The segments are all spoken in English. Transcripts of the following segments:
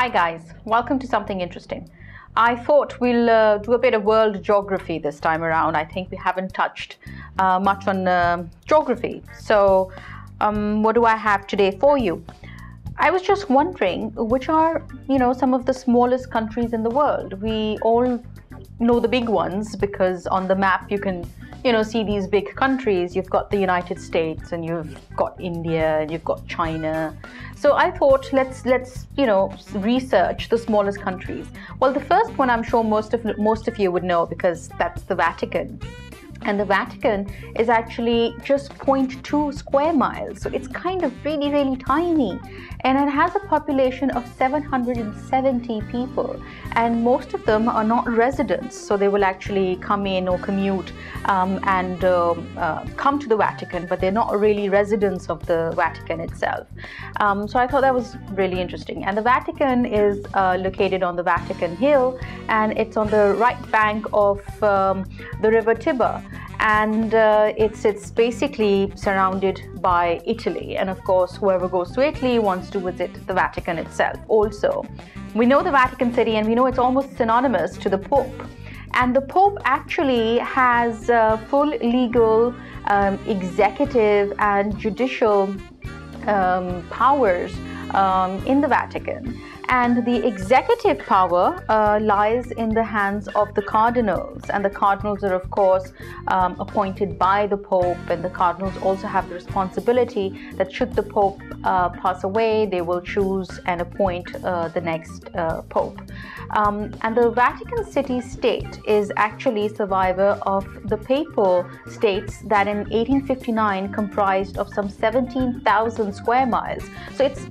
Hi guys, welcome to something interesting. I thought we'll do a bit of world geography this time around. I think we haven't touched much on geography. So what do I have today for you? I was just wondering which are, some of the smallest countries in the world. We all know the big ones because on the map you can see these big countries. You've got the United States and you've got India and you've got China. So I thought let's research the smallest countries. Well, the first one I'm sure most of you would know because that's the Vatican. And the Vatican is actually just 0.2 square miles. So it's kind of really, really tiny. And it has a population of 770 people. And most of them are not residents. So they will actually come in or commute and come to the Vatican, but they're not really residents of the Vatican itself. So I thought that was really interesting. And the Vatican is located on the Vatican Hill, and it's on the right bank of the river Tiber. And it's basically surrounded by Italy. And of course, whoever goes to Italy wants to visit the Vatican itself also. We know the Vatican City, and we know it's almost synonymous to the Pope. And the Pope actually has full legal, executive and judicial powers in the Vatican. And the executive power lies in the hands of the cardinals. And the cardinals are, of course, appointed by the Pope. And the cardinals also have the responsibility that should the Pope pass away, they will choose and appoint the next Pope. And the Vatican City State is actually a survivor of the papal states that in 1859 comprised of some 17,000 square miles. So it's,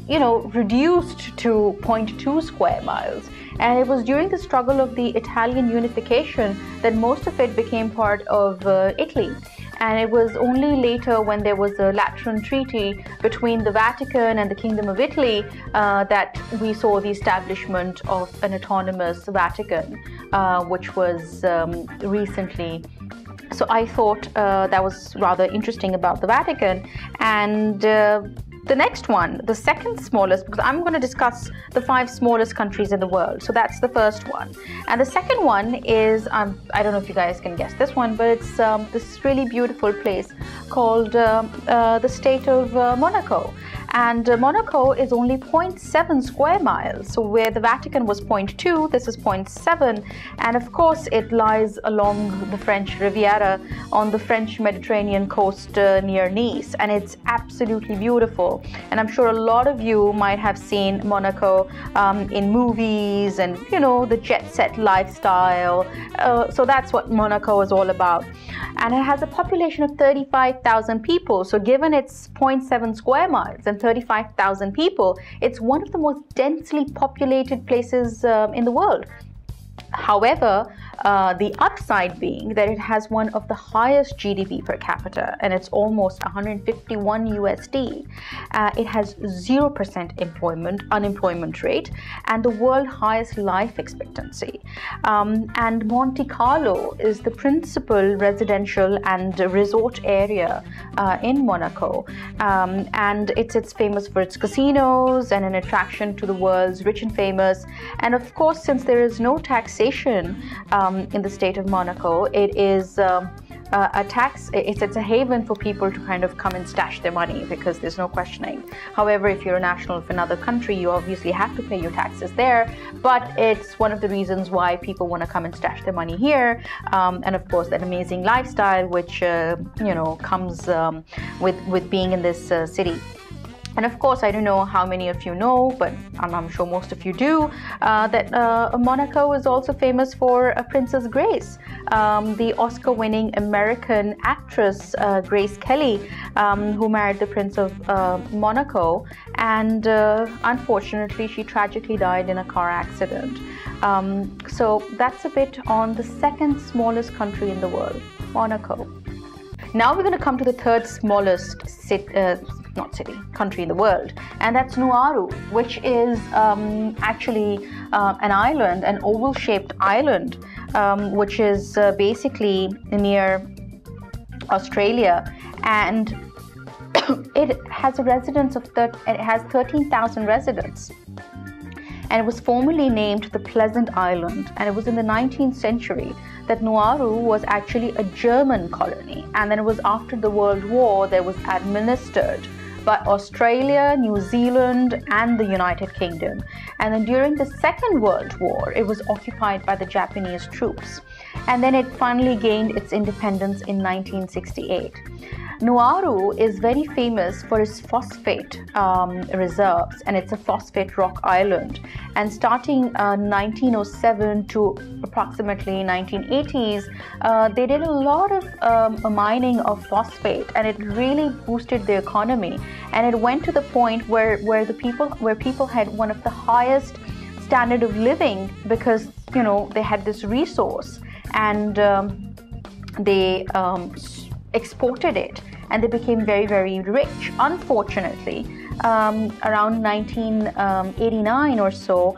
reduced to 0.2 square miles. And it was during the struggle of the Italian unification that most of it became part of Italy. And it was only later when there was a Lateran Treaty between the Vatican and the Kingdom of Italy that we saw the establishment of an autonomous Vatican, which was recently. So I thought that was rather interesting about the Vatican. And the next one, the second smallest, because I'm going to discuss the 5 smallest countries in the world. So that's the first one. And the second one is, I don't know if you guys can guess this one, but it's this really beautiful place called the state of Monaco. And Monaco is only 0.7 square miles. So where the Vatican was 0.2, this is 0.7. And of course, it lies along the French Riviera on the French Mediterranean coast near Nice. And it's absolutely beautiful. And I'm sure a lot of you might have seen Monaco in movies and, the jet set lifestyle. So that's what Monaco is all about. And it has a population of 35,000 people. So given its 0.7 square miles and 35,000 people, it's one of the most densely populated places in the world. However, the upside being that it has one of the highest GDP per capita, and it's almost 151 USD. It has 0% unemployment rate, and the world highest life expectancy. And Monte Carlo is the principal residential and resort area in Monaco, and it's famous for its casinos and an attraction to the world's rich and famous. And of course, since there is no taxation in the state of Monaco, it is it's a haven for people to kind of come and stash their money because there's no questioning. However, if you're a national of another country, you obviously have to pay your taxes there, but it's one of the reasons why people want to come and stash their money here. And of course, that amazing lifestyle which comes with being in this city. And of course, I don't know how many of you know, but I'm sure most of you do, that Monaco is also famous for Princess Grace, the Oscar-winning American actress Grace Kelly, who married the Prince of Monaco. And unfortunately, she tragically died in a car accident. So that's a bit on the second smallest country in the world, Monaco. Now we're going to come to the third smallest country in the world, and that's Nauru, which is actually an island, an oval-shaped island, which is basically near Australia, and it has a residence of it has 13,000 residents. and it was formerly named the Pleasant Island. And it was in the 19th century that Nauru was actually a German colony, and then it was after the World War that it was administered by Australia, New Zealand, and the United Kingdom. And then during the Second World War, it was occupied by the Japanese troops. And then it finally gained its independence in 1968. Nauru is very famous for its phosphate reserves, and it's a phosphate rock island. And starting 1907 to approximately 1980s, they did a lot of mining of phosphate, and it really boosted the economy. And it went to the point where people had one of the highest standard of living, because they had this resource, and they exported it, and they became very, very rich. Unfortunately, around 1989 or so,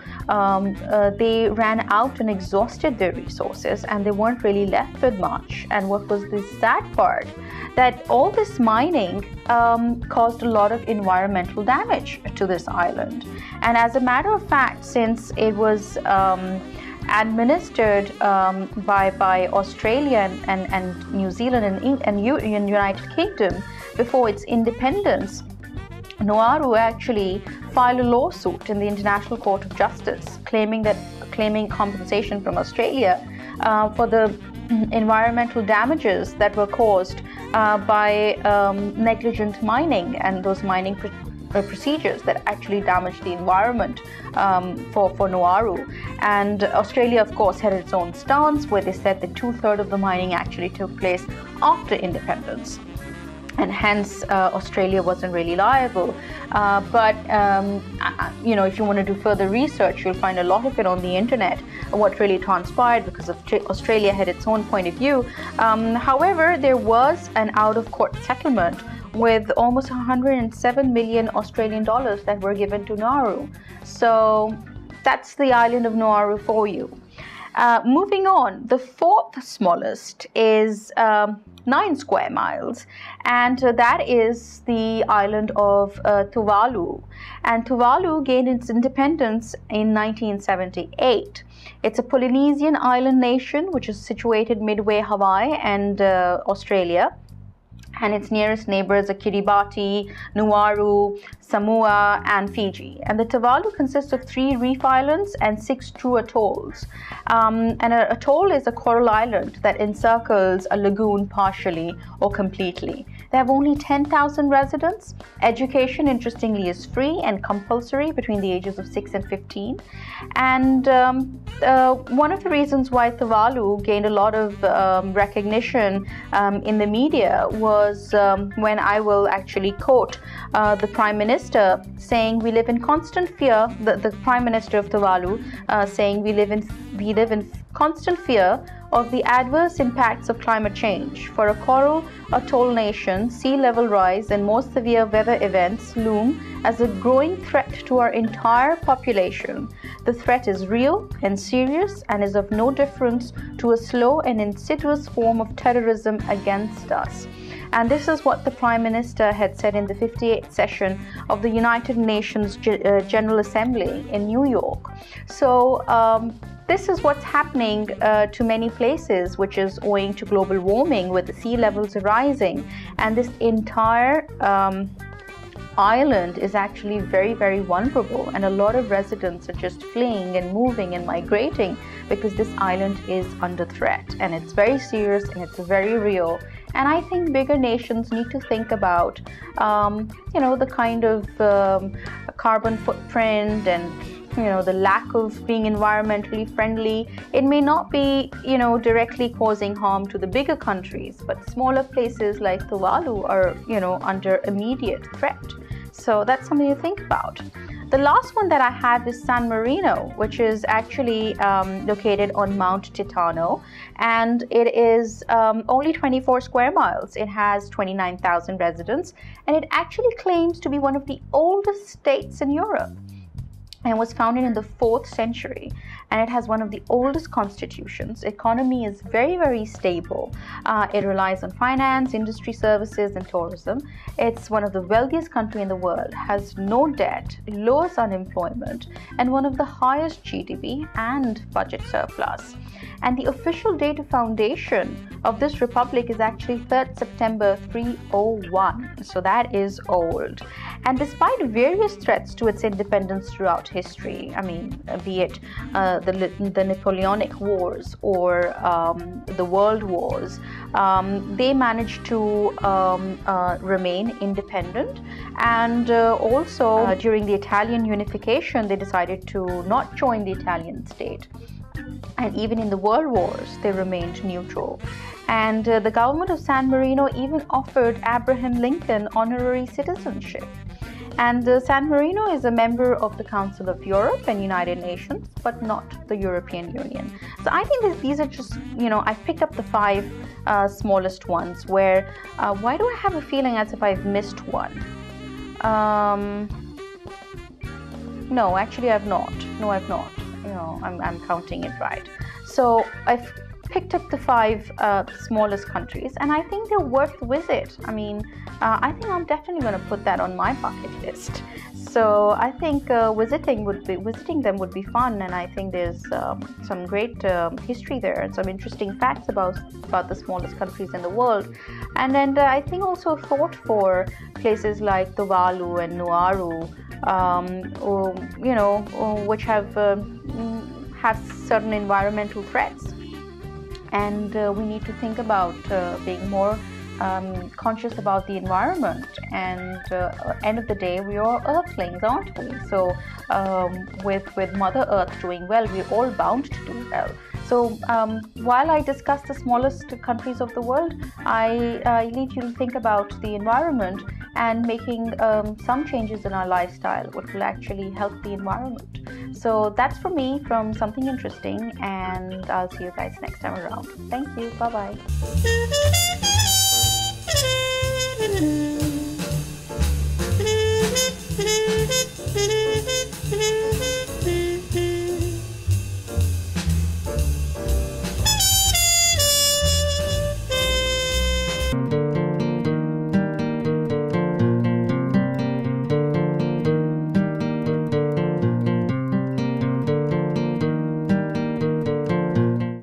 they ran out and exhausted their resources, and they weren't really left with much. And what was the sad part, that all this mining caused a lot of environmental damage to this island. And as a matter of fact, since it was administered by Australia and New Zealand and United Kingdom before its independence, Nauru actually filed a lawsuit in the International Court of Justice claiming compensation from Australia for the environmental damages that were caused by negligent mining and those mining procedures that actually damaged the environment for Nauru. And Australia, of course, had its own stance, where they said that 2/3 of the mining actually took place after independence, and hence Australia wasn't really liable. But if you want to do further research, you'll find a lot of it on the internet, what really transpired, because Australia had its own point of view. However, there was an out-of-court settlement with almost 107 million Australian dollars that were given to Nauru. So that's the island of Nauru for you. Moving on, the fourth smallest is 9 square miles, and that is the island of Tuvalu. And Tuvalu gained its independence in 1978. It's a Polynesian island nation which is situated midway Hawaii and Australia. And its nearest neighbors are Kiribati, Nauru, Samoa, and Fiji. And the Tuvalu consists of 3 reef islands and 6 true atolls. And an atoll is a coral island that encircles a lagoon partially or completely. They have only 10,000 residents. Education, interestingly, is free and compulsory between the ages of 6 and 15. And one of the reasons why Tuvalu gained a lot of recognition in the media was when I will actually quote the Prime Minister saying, "We live in constant fear." The Prime Minister of Tuvalu saying, "We live in constant fear of the adverse impacts of climate change. For a coral atoll nation, sea level rise and more severe weather events loom as a growing threat to our entire population. The threat is real and serious and is of no difference to a slow and insidious form of terrorism against us." And this is what the Prime Minister had said in the 58th session of the United Nations General Assembly in New York. So this is what's happening to many places, which is owing to global warming, with the sea levels rising. And this entire island is actually very, very vulnerable, and a lot of residents are just fleeing and moving and migrating because this island is under threat, and it's very serious and it's very real. And I think bigger nations need to think about the kind of carbon footprint and the lack of being environmentally friendly. It may not be directly causing harm to the bigger countries, but smaller places like Tuvalu are under immediate threat. So that's something to think about. The last one that I have is San Marino, which is actually located on Mount Titano, and it is only 24 square miles. It has 29,000 residents, and it actually claims to be one of the oldest states in Europe. and was founded in the 4th century, and it has one of the oldest constitutions. Economy is very, very stable. It relies on finance, industry, services, and tourism. It's one of the wealthiest countries in the world, has no debt, lowest unemployment, and one of the highest GDP and budget surplus. And the official date of foundation of this republic is actually 3rd September 301. So that is old. And despite various threats to its independence throughout history, I mean, be it the Napoleonic Wars or the World Wars, they managed to remain independent. And also during the Italian unification, they decided to not join the Italian state. And even in the world wars, they remained neutral. And the government of San Marino even offered Abraham Lincoln honorary citizenship. And San Marino is a member of the Council of Europe and United Nations, but not the European Union. So I think that these are just, I picked up the 5 smallest ones where, why do I have a feeling as if I've missed one? No, actually I've not. No, I've not. I'm counting it right. So I've picked up the 5 smallest countries, and I think they're worth the visit. I mean, I think I'm definitely going to put that on my bucket list. So I think visiting them would be fun, and I think there's some great history there and some interesting facts about the smallest countries in the world. And then I think also thought for places like Tuvalu and Nauru, which have certain environmental threats, and we need to think about being more conscious about the environment. And end of the day, we are earthlings, aren't we? So with Mother Earth doing well, we're all bound to do well. So while I discuss the smallest countries of the world, I need you to think about the environment and making some changes in our lifestyle, which will actually help the environment. So that's for me from Something Interesting, and I'll see you guys next time around. Thank you. Bye-bye.